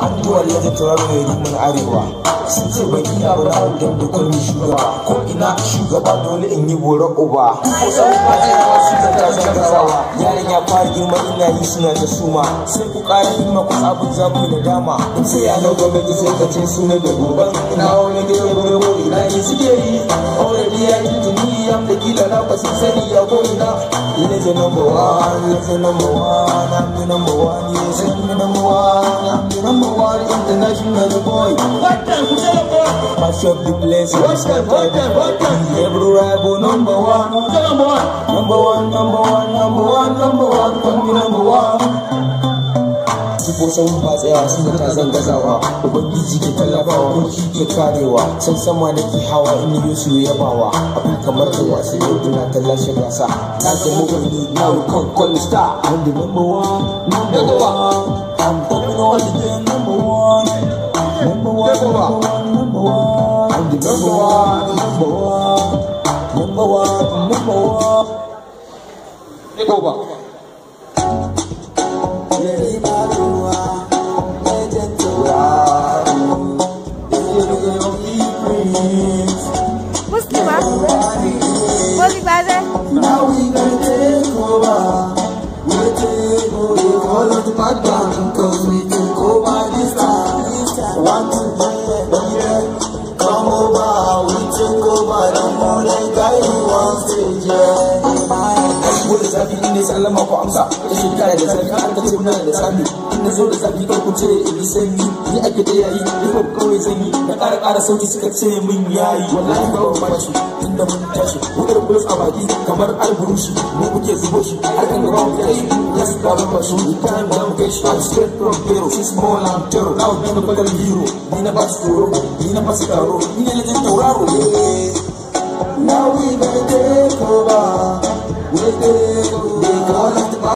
addu'ar yadda tauraro mai rumun arewa sun ce ban iya ba na wajen da kwalmi shugaba ko ina shugaba dole in yi bora uba ko sai ba tsayawa su ta gazawa yaran ya fara girma ina yi suna ta suma sai ku ƙara himma ku sabon zaku da dama in sai ya nago mai sai ka ce suna da goban ina wani gida gobe ko ina ne suke yi already ya yi tuni am da kila na ba sun sani ya ko ina ina the number one, I'm the number one, I'm the number one, yes I'm the number one, I'm the number one international boy. What time? Who's the boy? Mash up the place. What time? Every rival number one, number one, number one, number one, number one, number one, I'm the number one. Ko san ba tsaya sun ta zangazawa ubangiji ke tallafawa mulki ke karewa san sama nake hawa in yi su yabawa abin kamar da wasu ina ta lashe gasa na zama wani now come call star I'm the number one I'm coming on the number one I'm the number one take over. Now we gonna take over. We'll take over all of the bad guys, cause we take over this time. One, two, three, come over. We take over the morning guy who wants to stage. Wanda zafi ne sallama ko amsa da shekara da zafi an kace muna da sami in zo da zafi kan kuce in sanyi ni ake da yayi ni ko kawai zanyi da ƙara sauti suka ce min yayi wallahi ba wa bashi inda mun tashi wutar bulus a baki kamar alburushi mu kuke zubo shi har kan gaba mu kai yes ba ba shi ni time da mu kai shi I'm straight from zero she's small I'm terror now da bakal hero ni na ba tsoro ni na ba tsaro ni ne da tauraro. Now we gonna take over. We'll take over.